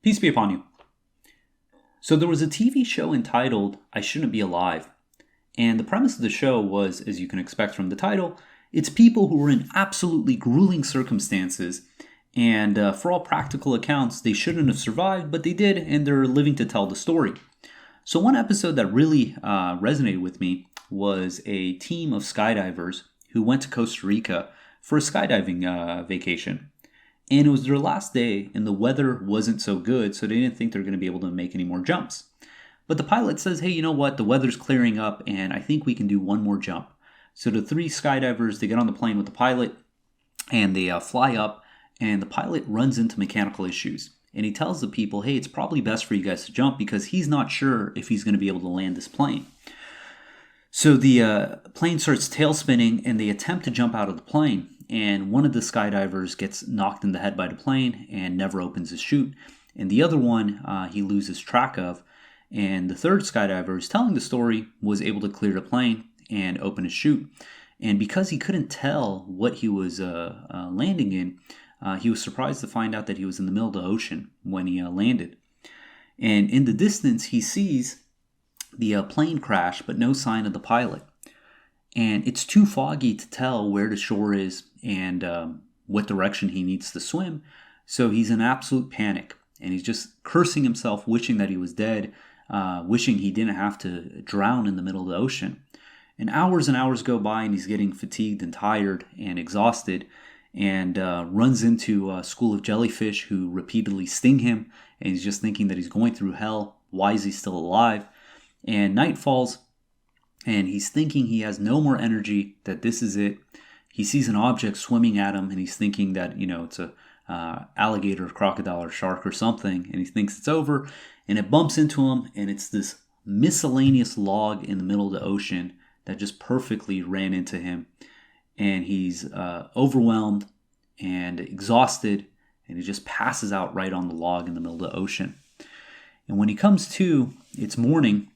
Peace be upon you. So there was a TV show entitled I Shouldn't Be Alive. And the premise of the show was, as you can expect from the title, it's people who were in absolutely grueling circumstances. And for all practical accounts, they shouldn't have survived, but they did, and they're living to tell the story. So one episode that really resonated with me was a team of skydivers who went to Costa Rica for a skydiving vacation. And it was their last day, and the weather wasn't so good, so they didn't think they were going to be able to make any more jumps. But the pilot says, hey, you know what? The weather's clearing up, and I think we can do one more jump. So the three skydivers, they get on the plane with the pilot, and they fly up, and the pilot runs into mechanical issues. And he tells the people, hey, it's probably best for you guys to jump because he's not sure if he's going to be able to land this plane. So the plane starts tail spinning, and they attempt to jump out of the plane. And one of the skydivers gets knocked in the head by the plane and never opens his chute. And the other one he loses track of. And the third skydiver who's telling the story was able to clear the plane and open his chute. And because he couldn't tell what he was landing in, he was surprised to find out that he was in the middle of the ocean when he landed. And in the distance, he sees the plane crash, but no sign of the pilot. And it's too foggy to tell where the shore is and what direction he needs to swim. So he's in absolute panic. And he's just cursing himself, wishing that he was dead, wishing he didn't have to drown in the middle of the ocean. And hours go by, and he's getting fatigued and tired and exhausted, and runs into a school of jellyfish who repeatedly sting him. And he's just thinking that he's going through hell. Why is he still alive? And night falls. And he's thinking he has no more energy, that this is it. He sees an object swimming at him, and he's thinking that, it's a alligator, crocodile, or shark or something, and he thinks it's over, and it bumps into him, and it's this miscellaneous log in the middle of the ocean that just perfectly ran into him. And he's overwhelmed and exhausted, and he just passes out right on the log in the middle of the ocean. And when he comes to, it's morning,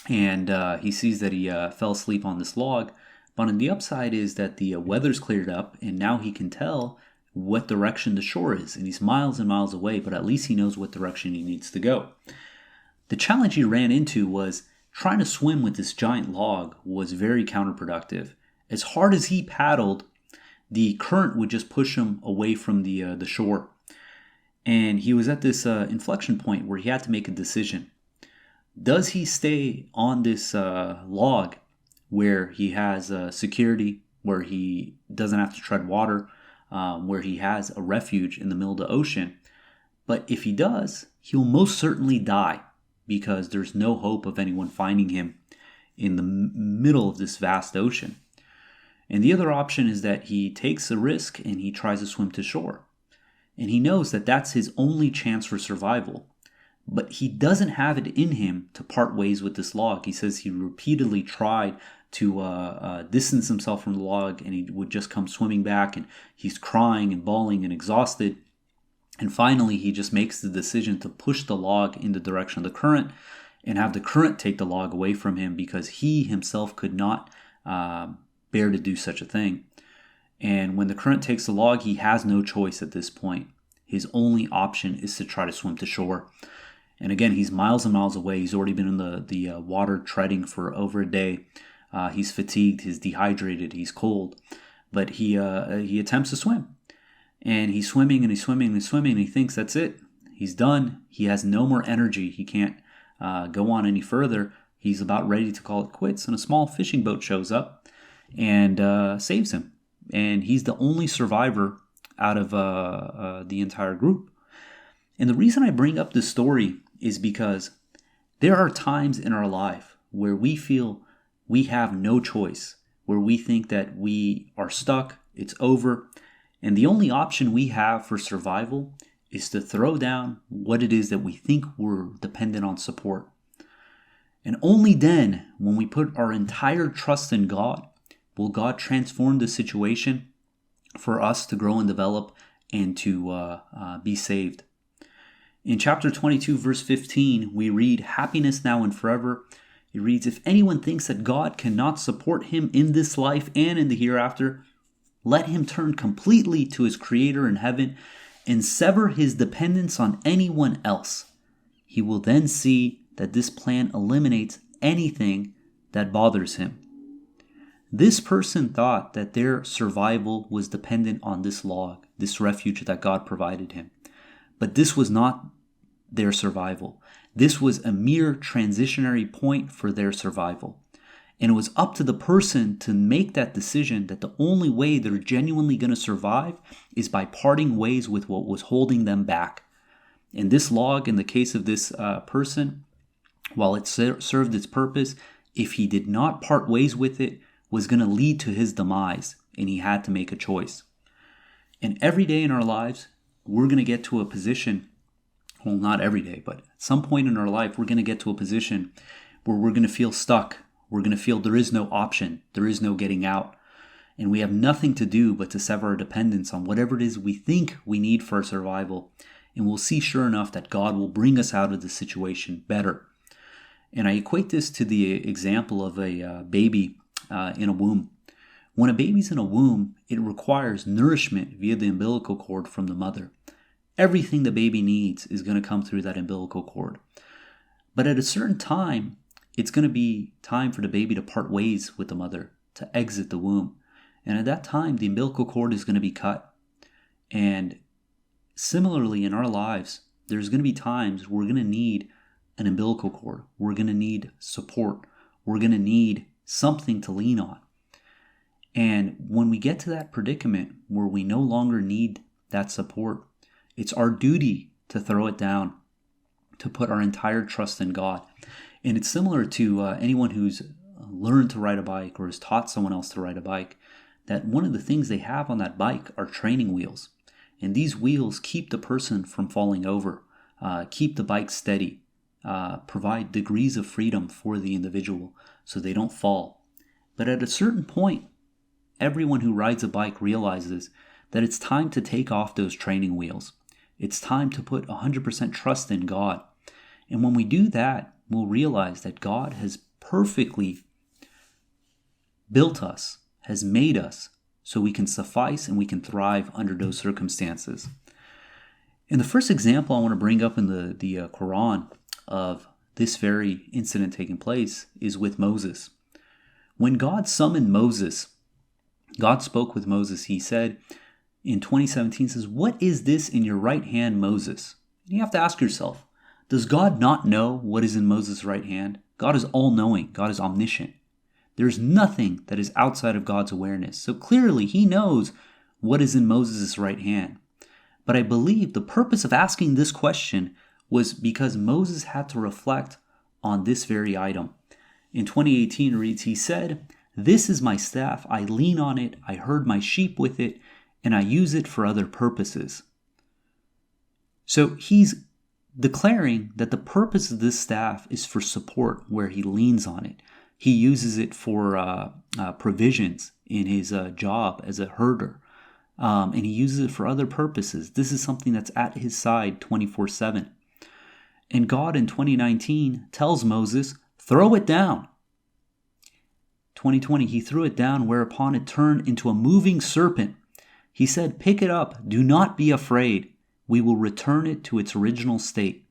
and he sees that he fell asleep on this log. But on the upside is that the weather's cleared up, and now he can tell what direction the shore is. And he's miles and miles away, but at least he knows what direction he needs to go. The challenge he ran into was trying to swim with this giant log was very counterproductive. As hard as he paddled, the current would just push him away from the shore. And he was at this inflection point where he had to make a decision. Does he stay on this log where he has security, where he doesn't have to tread water, where he has a refuge in the middle of the ocean? But if he does, he'll most certainly die because there's no hope of anyone finding him in the middle of this vast ocean. And the other option is that he takes a risk and he tries to swim to shore. And he knows that that's his only chance for survival. But he doesn't have it in him to part ways with this log. He says he repeatedly tried to distance himself from the log, and he would just come swimming back, and he's crying and bawling and exhausted. And finally, he just makes the decision to push the log in the direction of the current and have the current take the log away from him because he himself could not bear to do such a thing. And when the current takes the log, he has no choice at this point. His only option is to try to swim to shore. And again, he's miles and miles away. He's already been in the water treading for over a day. He's fatigued, he's dehydrated, he's cold. But he attempts to swim. And he's swimming and he's swimming and he's swimming, and he thinks that's it. He's done. He has no more energy. He can't go on any further. He's about ready to call it quits. And a small fishing boat shows up and saves him. And he's the only survivor out of the entire group. And the reason I bring up this story is because there are times in our life where we feel we have no choice, where we think that we are stuck, it's over, and the only option we have for survival is to throw down what it is that we think we're dependent on support. And only then, when we put our entire trust in God, will God transform the situation for us to grow and develop and to be saved. In chapter 22, verse 15, we read, "Happiness now and forever." It reads, "If anyone thinks that God cannot support him in this life and in the hereafter, let him turn completely to his Creator in heaven and sever his dependence on anyone else. He will then see that this plan eliminates anything that bothers him. This person thought that their survival was dependent on this log, this refuge that God provided him. But this was not their survival. This was a mere transitionary point for their survival. And it was up to the person to make that decision that the only way they're genuinely going to survive is by parting ways with what was holding them back. And this log, in the case of this person, while it served its purpose, if he did not part ways with it, was going to lead to his demise, and he had to make a choice. And every day in our lives, we're going to get to a position, well, not every day, but at some point in our life, we're going to get to a position where we're going to feel stuck. We're going to feel there is no option. There is no getting out. And we have nothing to do but to sever our dependence on whatever it is we think we need for our survival. And we'll see, sure enough, that God will bring us out of the situation better. And I equate this to the example of a baby in a womb. When a baby's in a womb, it requires nourishment via the umbilical cord from the mother. Everything the baby needs is going to come through that umbilical cord. But at a certain time, it's going to be time for the baby to part ways with the mother, to exit the womb. And at that time, the umbilical cord is going to be cut. And similarly, in our lives, there's going to be times we're going to need an umbilical cord. We're going to need support. We're going to need something to lean on. And when we get to that predicament where we no longer need that support, it's our duty to throw it down, to put our entire trust in God. And it's similar to anyone who's learned to ride a bike or has taught someone else to ride a bike, that one of the things they have on that bike are training wheels. And these wheels keep the person from falling over, keep the bike steady, provide degrees of freedom for the individual so they don't fall. But at a certain point, everyone who rides a bike realizes that it's time to take off those training wheels. It's time to put 100% trust in God. And when we do that, we'll realize that God has perfectly built us, has made us, so we can suffice and we can thrive under those circumstances. And the first example I want to bring up in the Quran of this very incident taking place is with Moses. When God summoned Moses, God spoke with Moses. He said in 2017, says, "What is this in your right hand, Moses?" And you have to ask yourself, does God not know what is in Moses' right hand? God is all-knowing. God is omniscient. There's nothing that is outside of God's awareness. So clearly he knows what is in Moses' right hand. But I believe the purpose of asking this question was because Moses had to reflect on this very item. In 2018 it reads, he said, "This is my staff. I lean on it. I herd my sheep with it, and I use it for other purposes." So he's declaring that the purpose of this staff is for support where he leans on it. He uses it for provisions in his job as a herder. And he uses it for other purposes. This is something that's at his side 24/7. And God in 2019 tells Moses, "Throw it down." 2020, he threw it down, whereupon it turned into a moving serpent. He said, "Pick it up. Do not be afraid. We will return it to its original state."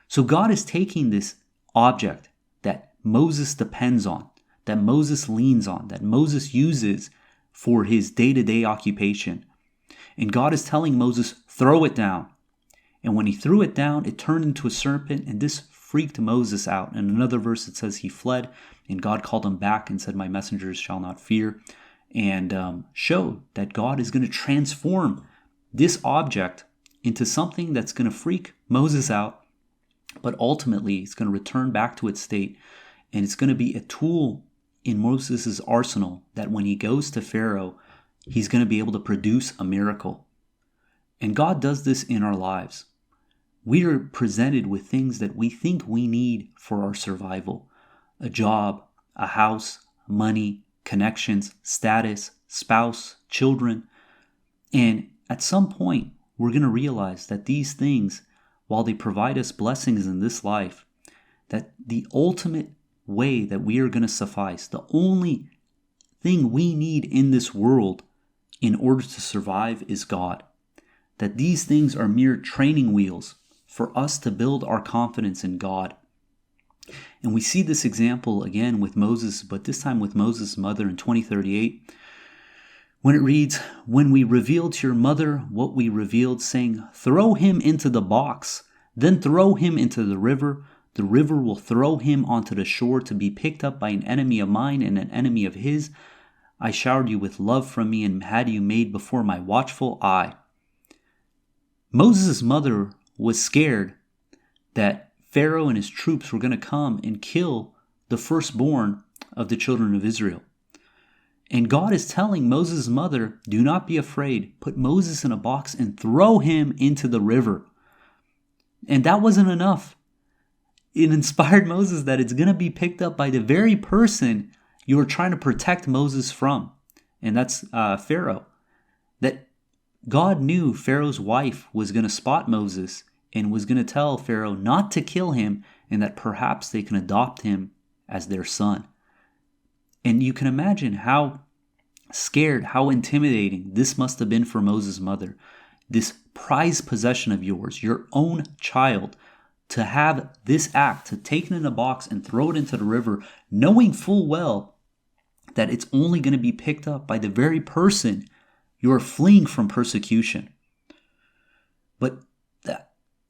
So God is taking this object that Moses depends on, that Moses leans on, that Moses uses for his day-to-day occupation. And God is telling Moses, throw it down. And when he threw it down, it turned into a serpent, and this freaked Moses out. In another verse, it says he fled, and God called him back and said, "My messengers shall not fear," and showed that God is going to transform this object into something that's going to freak Moses out, but ultimately it's going to return back to its state, and it's going to be a tool in Moses' arsenal that when he goes to Pharaoh, he's going to be able to produce a miracle. And God does this in our lives. We are presented with things that we think we need for our survival: a job, a house, money, connections, status, spouse, children. And at some point, we're going to realize that these things, while they provide us blessings in this life, that the ultimate way that we are going to suffice, the only thing we need in this world in order to survive, is God. that these things are mere training wheels for us to build our confidence in God. And we see this example again with Moses, but this time with Moses' mother in 20:38, when it reads, "When we revealed to your mother what we revealed, saying, 'Throw him into the box, then throw him into the river will throw him onto the shore to be picked up by an enemy of mine and an enemy of his. I showered you with love from me and had you made before my watchful eye.'" Moses' mother was scared that Pharaoh and his troops were going to come and kill the firstborn of the children of Israel. And God is telling Moses' mother, do not be afraid. Put Moses in a box and throw him into the river. And that wasn't enough. It inspired Moses that it's going to be picked up by the very person you were trying to protect Moses from. And that's Pharaoh. That God knew Pharaoh's wife was going to spot Moses and was going to tell Pharaoh not to kill him and that perhaps they can adopt him as their son. And you can imagine how scared, how intimidating this must have been for Moses' mother. This prized possession of yours, your own child, to have this act, to take it in a box and throw it into the river, knowing full well that it's only going to be picked up by the very person you are fleeing from persecution. But the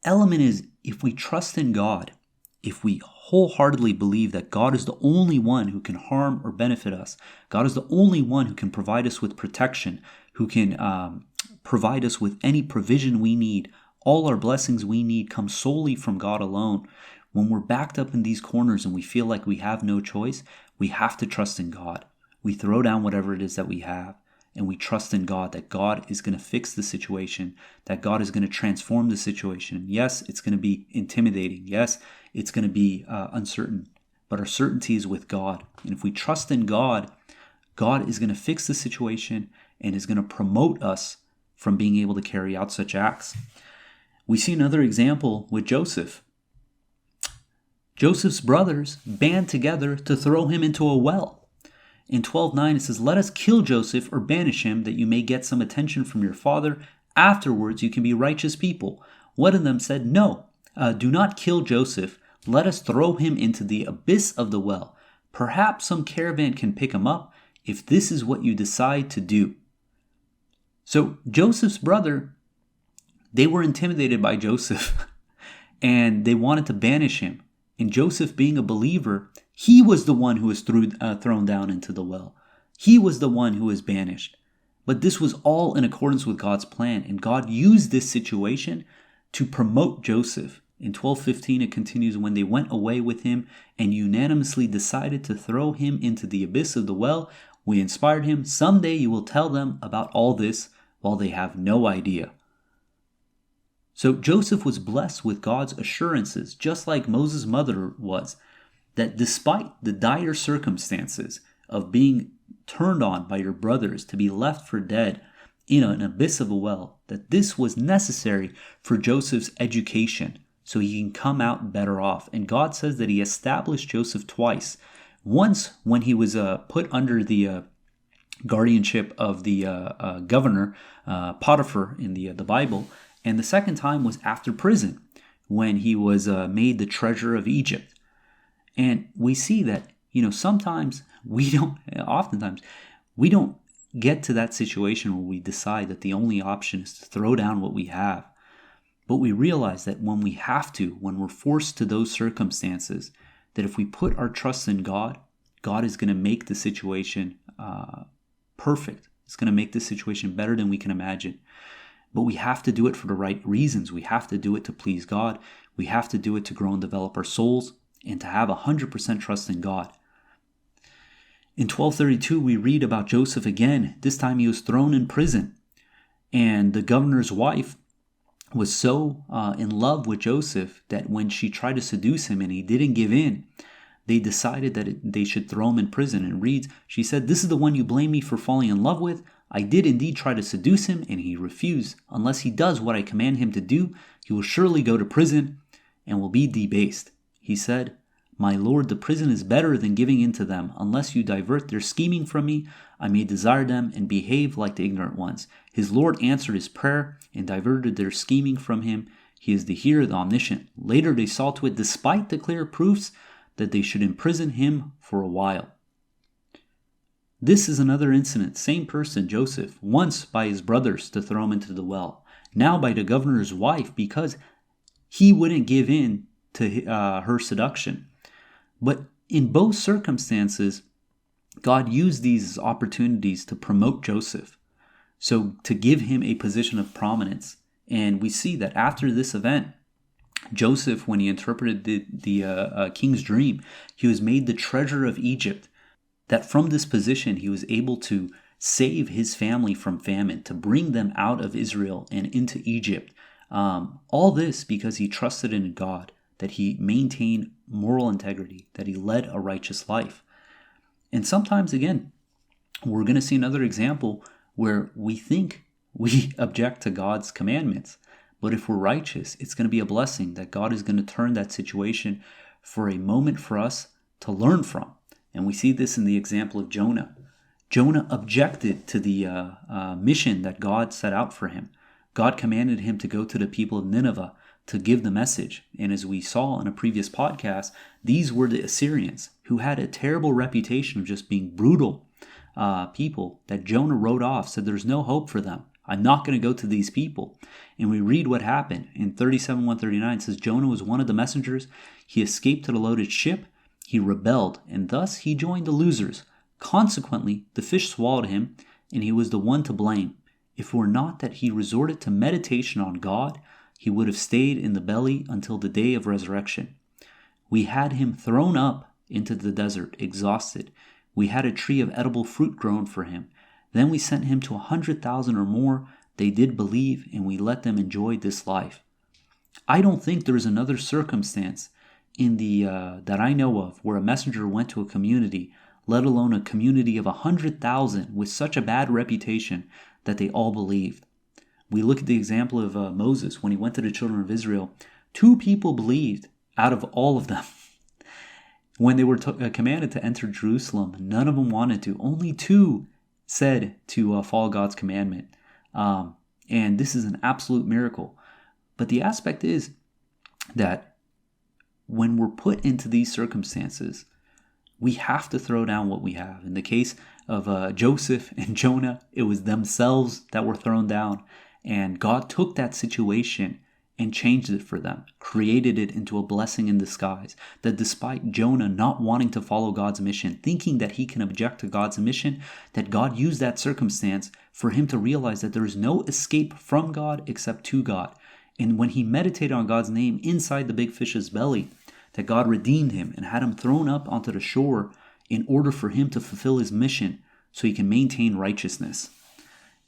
element is, if we trust in God, if we wholeheartedly believe that God is the only one who can harm or benefit us, God is the only one who can provide us with protection, who can provide us with any provision we need, all our blessings we need come solely from God alone. When we're backed up in these corners and we feel like we have no choice, we have to trust in God. We throw down whatever it is that we have, and we trust in God that God is going to fix the situation, that God is going to transform the situation. Yes, it's going to be intimidating. Yes, it's going to be uncertain, but our certainty is with God. And if we trust in God, God is going to fix the situation and is going to promote us from being able to carry out such acts. We see another example with Joseph. Joseph's brothers band together to throw him into a well. In 12:9 it says, "Let us kill Joseph or banish him, that you may get some attention from your father. Afterwards you can be righteous people." One of them said, "No, do not kill Joseph. Let us throw him into the abyss of the well. Perhaps some caravan can pick him up, if this is what you decide to do." So Joseph's brother, they were intimidated by Joseph and they wanted to banish him. And Joseph, being a believer, he was the one who was thrown down into the well. He was the one who was banished. But this was all in accordance with God's plan. And God used this situation to promote Joseph. In 12:15 it continues, "When they went away with him and unanimously decided to throw him into the abyss of the well, we inspired him. Someday you will tell them about all this while they have no idea." So Joseph was blessed with God's assurances, just like Moses' mother was, that despite the dire circumstances of being turned on by your brothers to be left for dead in an abyss of a well, that this was necessary for Joseph's education so he can come out better off. And God says that he established Joseph twice. Once when he was put under the guardianship of the governor, Potiphar in the Bible, and the second time was after prison, when he was made the treasurer of Egypt. And we see that, oftentimes we don't get to that situation where we decide that the only option is to throw down what we have. But we realize that when we have to, when we're forced to those circumstances, that if we put our trust in God, God is going to make the situation perfect. It's going to make the situation better than we can imagine. But we have to do it for the right reasons. We have to do it to please God. We have to do it to grow and develop our souls and to have 100% trust in God. In 12:32, we read about Joseph again. This time he was thrown in prison. And the governor's wife was so in love with Joseph that when she tried to seduce him and he didn't give in, they decided that they should throw him in prison. And it reads, she said, "This is the one you blame me for falling in love with. I did indeed try to seduce him, and he refused. Unless he does what I command him to do, he will surely go to prison and will be debased." He said, "My lord, the prison is better than giving in to them. Unless you divert their scheming from me, I may desire them and behave like the ignorant ones. His Lord answered his prayer and diverted their scheming from him. He is the hearer, the omniscient. Later they saw to it, despite the clear proofs, that they should imprison him for a while. This is another incident. Same person, Joseph, once by his brothers to throw him into the well. Now by the governor's wife because he wouldn't give in to her seduction. But in both circumstances, God used these opportunities to promote Joseph. So to give him a position of prominence. And we see that after this event, Joseph, when he interpreted the king's dream, he was made the treasurer of Egypt. That from this position, he was able to save his family from famine, to bring them out of Israel and into Egypt. All this because he trusted in God, that he maintained moral integrity, that he led a righteous life. And sometimes, again, we're going to see another example where we think we object to God's commandments. But if we're righteous, it's going to be a blessing that God is going to turn that situation for a moment for us to learn from. And we see this in the example of Jonah. Jonah objected to the mission that God set out for him. God commanded him to go to the people of Nineveh to give the message. And as we saw in a previous podcast, these were the Assyrians who had a terrible reputation of just being brutal people that Jonah wrote off, said there's no hope for them. I'm not going to go to these people. And we read what happened. In 37:139 it says, Jonah was one of the messengers. He escaped to the loaded ship. He rebelled, and thus he joined the losers. Consequently, the fish swallowed him, and he was the one to blame. If it were not that he resorted to meditation on God, he would have stayed in the belly until the day of resurrection. We had him thrown up into the desert, exhausted. We had a tree of edible fruit grown for him. Then we sent him to 100,000 or more. They did believe, and we let them enjoy this life. I don't think there is another circumstance in the that I know of where a messenger went to a community, let alone a community of 100,000 with such a bad reputation that they all believed. We look at the example of Moses when he went to the children of Israel. 2 people believed out of all of them. When they were commanded to enter Jerusalem, none of them wanted to. Only 2 said to follow God's commandment. And this is an absolute miracle. But the aspect is that when we're put into these circumstances, we have to throw down what we have. In the case of Joseph and Jonah, it was themselves that were thrown down. And God took that situation and changed it for them, created it into a blessing in disguise. That despite Jonah not wanting to follow God's mission, thinking that he can object to God's mission, that God used that circumstance for him to realize that there is no escape from God except to God. And when he meditated on God's name inside the big fish's belly, that God redeemed him and had him thrown up onto the shore in order for him to fulfill his mission so he can maintain righteousness.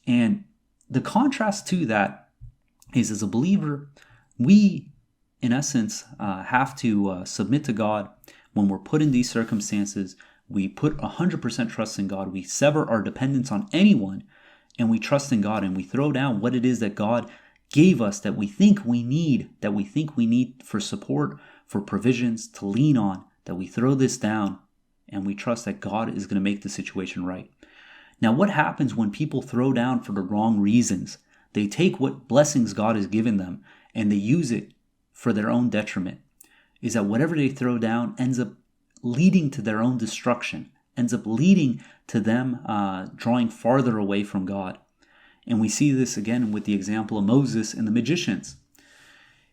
And the contrast to that is, as a believer, we, in essence, have to submit to God when we're put in these circumstances. We put 100% trust in God. We sever our dependence on anyone, and we trust in God, and we throw down what it is that God gave us that we think we need, for support, for provisions, to lean on, that we throw this down, and we trust that God is going to make the situation right. Now, what happens when people throw down for the wrong reasons? They take what blessings God has given them and they use it for their own detriment. Is that whatever they throw down ends up leading to their own destruction, ends up leading to them drawing farther away from God. And we see this again with the example of Moses and the magicians.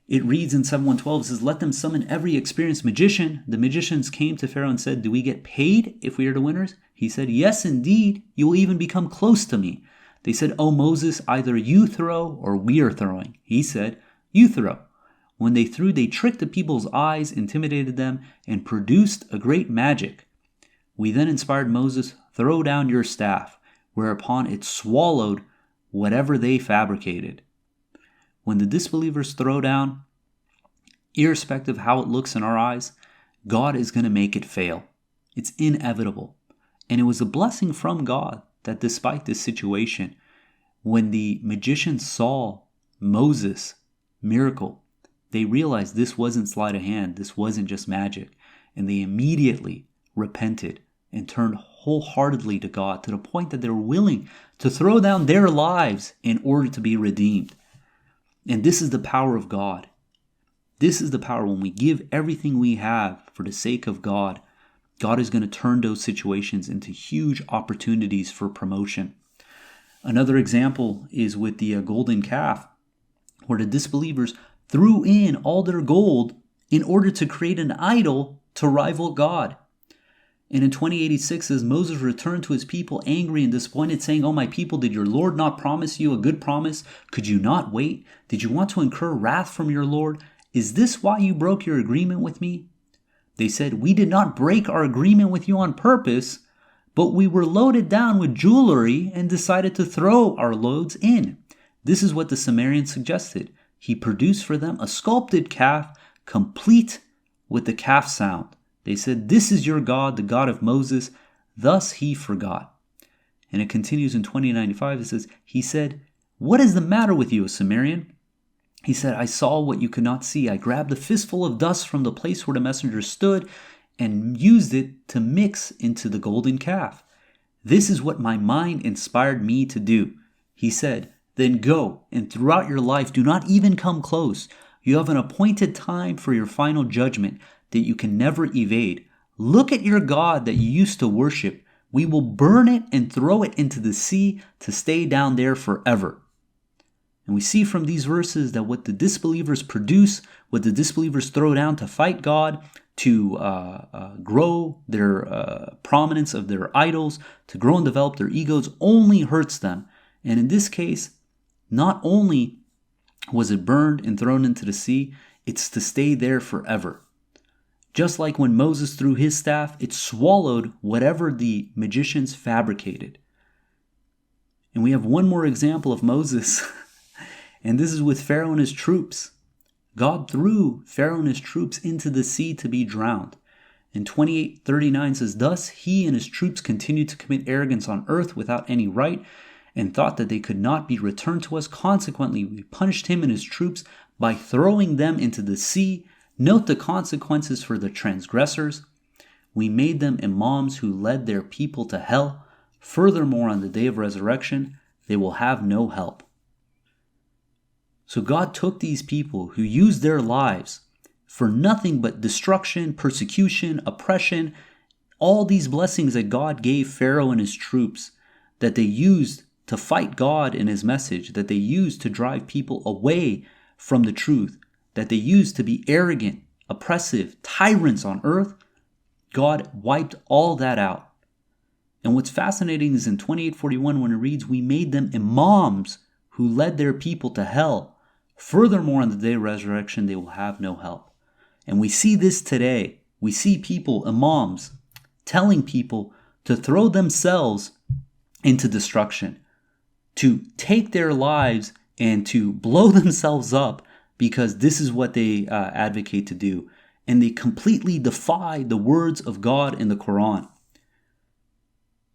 It reads in 7:112, it says, let them summon every experienced magician. The magicians came to Pharaoh and said, do we get paid if we are the winners? He said, yes, indeed. You will even become close to me. They said, oh, Moses, either you throw or we are throwing. He said, you throw. When they threw, they tricked the people's eyes, intimidated them, and produced a great magic. We then inspired Moses, throw down your staff, whereupon it swallowed whatever they fabricated. When the disbelievers throw down, irrespective of how it looks in our eyes, God is going to make it fail. It's inevitable. And it was a blessing from God that despite this situation, when the magicians saw Moses' miracle, they realized this wasn't sleight of hand, this wasn't just magic, and they immediately repented and turned wholeheartedly to God, to the point that they were willing to throw down their lives in order to be redeemed. And this is the power of God. This is the power when we give everything we have for the sake of God. God is going to turn those situations into huge opportunities for promotion. Another example is with the golden calf, where the disbelievers threw in all their gold in order to create an idol to rival God. And in 2086 says, Moses returned to his people angry and disappointed, saying, "Oh, my people, did your Lord not promise you a good promise? Could you not wait? Did you want to incur wrath from your Lord? Is this why you broke your agreement with me?" They said, "We did not break our agreement with you on purpose, but we were loaded down with jewelry and decided to throw our loads in." This is what the Sumerian suggested. He produced for them a sculpted calf, complete with the calf sound. They said, "This is your God, the God of Moses." Thus he forgot. And it continues in 2095. It says, he said, "What is the matter with you, O Sumerian?" He said, "I saw what you could not see. I grabbed a fistful of dust from the place where the messenger stood and used it to mix into the golden calf. This is what my mind inspired me to do." He said, "Then go, and throughout your life do not even come close. You have an appointed time for your final judgment that you can never evade. Look at your God that you used to worship. We will burn it and throw it into the sea to stay down there forever." And we see from these verses that what the disbelievers produce, what the disbelievers throw down to fight God, to grow their prominence of their idols, to grow and develop their egos, only hurts them. And in this case, not only was it burned and thrown into the sea, it's to stay there forever. Just like when Moses threw his staff, it swallowed whatever the magicians fabricated. And we have one more example of Moses, and this is with Pharaoh and his troops. God threw Pharaoh and his troops into the sea to be drowned. And 28:39 says, "Thus he and his troops continued to commit arrogance on earth without any right, and thought that they could not be returned to us. Consequently, we punished him and his troops by throwing them into the sea. Note the consequences for the transgressors. We made them imams who led their people to hell. Furthermore, on the day of resurrection, they will have no help." So God took these people who used their lives for nothing but destruction, persecution, oppression, all these blessings that God gave Pharaoh and his troops, that they used to fight God and his message, that they used to drive people away from the truth, that they used to be arrogant, oppressive, tyrants on earth. God wiped all that out. And what's fascinating is in 28:41 when it reads, "We made them imams who led their people to hell. Furthermore, on the day of resurrection, they will have no help." And we see this today. We see people, imams, telling people to throw themselves into destruction, to take their lives and to blow themselves up, because this is what they advocate to do. And they completely defy the words of God in the Quran.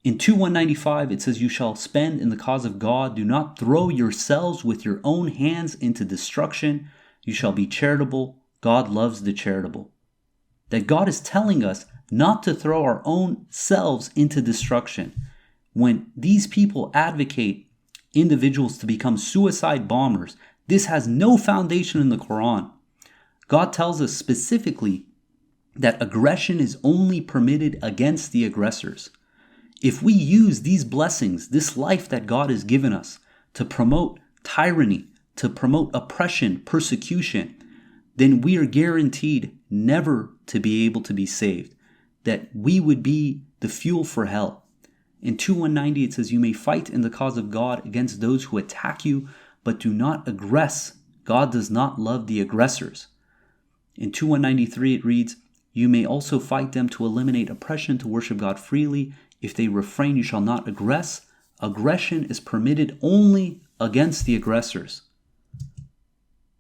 In 2:195, it says, "You shall spend in the cause of God. Do not throw yourselves with your own hands into destruction. You shall be charitable. God loves the charitable." That God is telling us not to throw our own selves into destruction. When these people advocate individuals to become suicide bombers, this has no foundation in the Quran. God tells us specifically that aggression is only permitted against the aggressors. If we use these blessings, this life that God has given us, to promote tyranny, to promote oppression, persecution, then we are guaranteed never to be able to be saved, that we would be the fuel for hell. In 2:190 it says, "You may fight in the cause of God against those who attack you, but do not aggress. God does not love the aggressors." In 2:193 it reads, "You may also fight them to eliminate oppression, to worship God freely. If they refrain, you shall not aggress. Aggression is permitted only against the aggressors."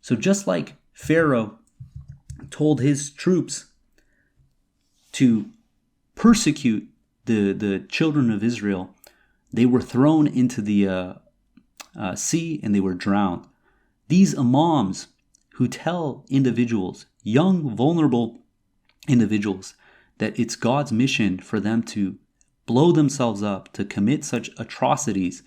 So just like Pharaoh told his troops to persecute the children of Israel, they were thrown into the sea and they were drowned. These imams who tell individuals, young, vulnerable individuals, that it's God's mission for them to blow themselves up, to commit such atrocities,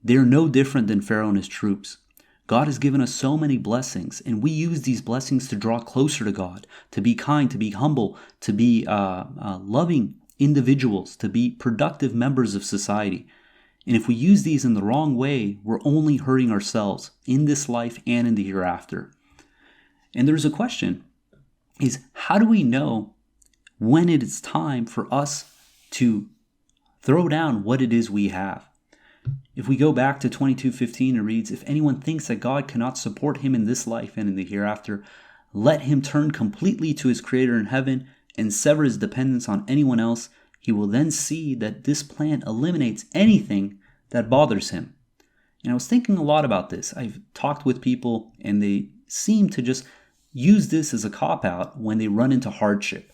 they're no different than Pharaoh and his troops. God has given us so many blessings, and we use these blessings to draw closer to God, to be kind, to be humble, to be loving individuals, to be productive members of society. And if we use these in the wrong way, we're only hurting ourselves in this life and in the hereafter. And there's a question, is how do we know when it is time for us to throw down what it is we have? If we go back to 22:15, it reads, "If anyone thinks that God cannot support him in this life and in the hereafter, let him turn completely to his Creator in heaven and sever his dependence on anyone else. He will then see that this plan eliminates anything that bothers him." And I was thinking a lot about this. I've talked with people, and they seem to just use this as a cop-out when they run into hardship.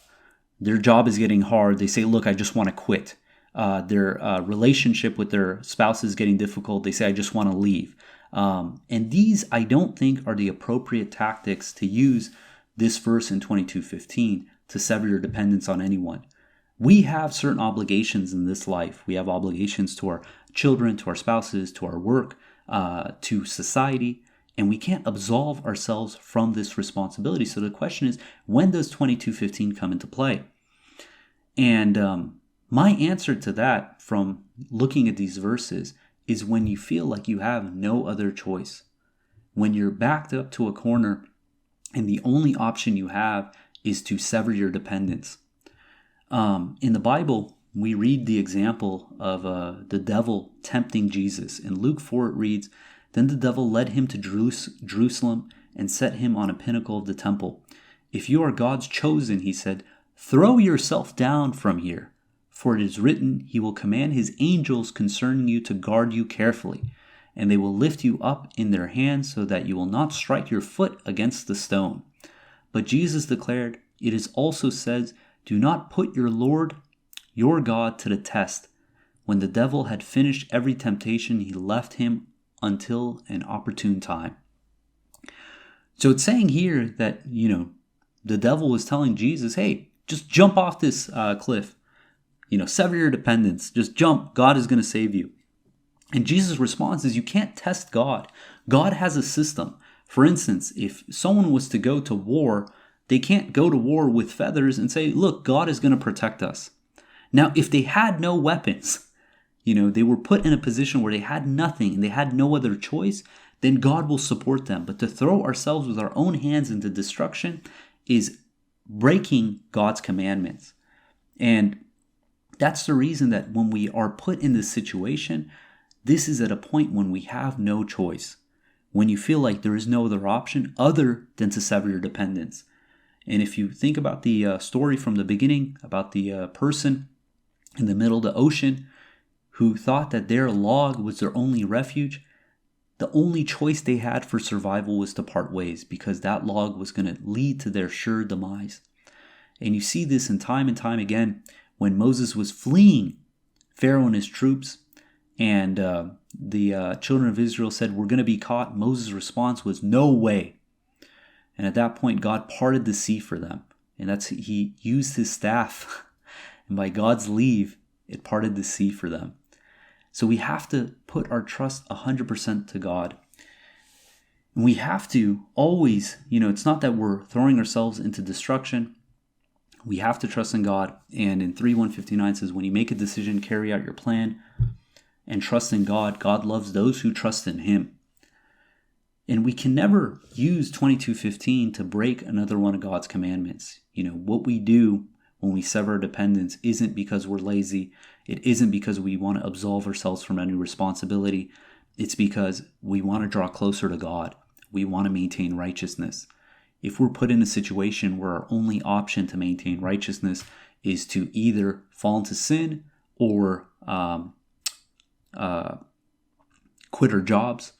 Their job is getting hard. They say, look, I just want to quit. Their relationship with their spouse is getting difficult. They say, I just want to leave. And these, I don't think, are the appropriate tactics to use this verse in 22:15 to sever your dependence on anyone. We have certain obligations in this life. We have obligations to our children, to our spouses, to our work, to society, and we can't absolve ourselves from this responsibility. So the question is, when does 22:15 come into play? And my answer to that, from looking at these verses, is when you feel like you have no other choice. When you're backed up to a corner and the only option you have is to sever your dependence. In the Bible, we read the example of the devil tempting Jesus. In Luke 4, it reads, "Then the devil led him to Jerusalem and set him on a pinnacle of the temple. 'If you are God's chosen,' he said, 'throw yourself down from here. For it is written, he will command his angels concerning you to guard you carefully, and they will lift you up in their hands so that you will not strike your foot against the stone.' But Jesus declared, 'It is also said, do not put your Lord, your God, to the test.' When the devil had finished every temptation, he left him until an opportune time." So it's saying here that, the devil was telling Jesus, hey, just jump off this cliff. Sever your dependence. Just jump. God is going to save you. And Jesus' response is, you can't test God. God has a system. For instance, if someone was to go to war, they can't go to war with feathers and say, look, God is going to protect us. Now, if they had no weapons, they were put in a position where they had nothing and they had no other choice, then God will support them. But to throw ourselves with our own hands into destruction is breaking God's commandments. And that's the reason that when we are put in this situation, this is at a point when we have no choice. When you feel like there is no other option other than to sever your dependence. And if you think about the story from the beginning, about the person in the middle of the ocean who thought that their log was their only refuge, the only choice they had for survival was to part ways, because that log was going to lead to their sure demise. And you see this and time again when Moses was fleeing Pharaoh and his troops, and the children of Israel said, we're going to be caught. Moses' response was, no way. And at that point, God parted the sea for them. And he used his staff. And by God's leave, it parted the sea for them. So we have to put our trust 100% to God. And we have to always, it's not that we're throwing ourselves into destruction. We have to trust in God. And in 3:159 says, when you make a decision, carry out your plan and trust in God. God loves those who trust in him. And we can never use 22:15 to break another one of God's commandments. What we do when we sever our dependence isn't because we're lazy. It isn't because we want to absolve ourselves from any responsibility. It's because we want to draw closer to God. We want to maintain righteousness. If we're put in a situation where our only option to maintain righteousness is to either fall into sin or quit our jobs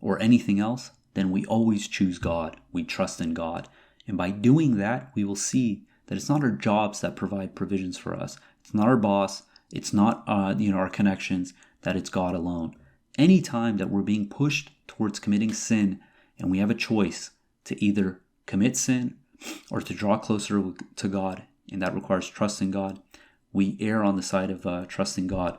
or anything else, then we always choose God. We trust in God. And by doing that, we will see that it's not our jobs that provide provisions for us. It's not our boss. It's not our connections, that it's God alone. Anytime that we're being pushed towards committing sin and we have a choice to either commit sin or to draw closer to God, and that requires trust in God, we err on the side of trusting God.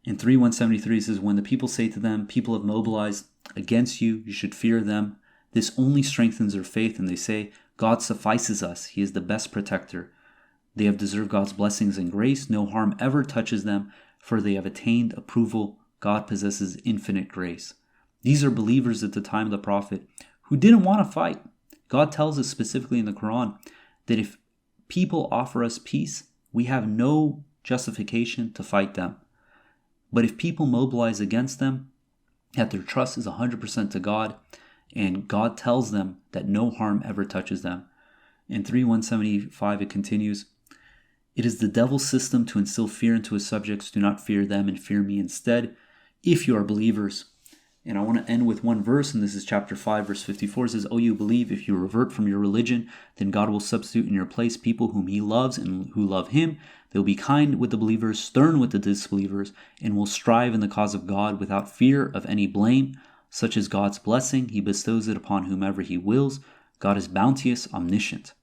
In 3:173 it says, when the people say to them, people have mobilized against you, you should fear them. This only strengthens their faith, and they say, God suffices us. He is the best protector. They have deserved God's blessings and grace. No harm ever touches them, for they have attained approval. God possesses infinite grace. These are believers at the time of the prophet who didn't want to fight. God tells us specifically in the Quran that if people offer us peace, we have no justification to fight them. But if people mobilize against them, that their trust is 100% to God, and God tells them that no harm ever touches them. In 3:175 it continues, it is the devil's system to instill fear into his subjects. Do not fear them and fear me instead, if you are believers. And I want to end with one verse, and this is chapter 5, verse 54. It says, "O you believe, if you revert from your religion, then God will substitute in your place people whom he loves and who love him. They will be kind with the believers, stern with the disbelievers, and will strive in the cause of God without fear of any blame. Such is God's blessing. He bestows it upon whomever he wills. God is bounteous, omniscient."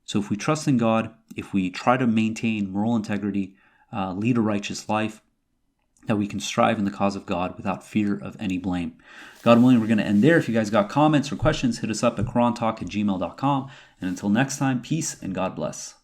So if we trust in God, if we try to maintain moral integrity, lead a righteous life, that we can strive in the cause of God without fear of any blame. God willing, we're going to end there. If you guys got comments or questions, hit us up at QuranTalk@gmail.com. And until next time, peace and God bless.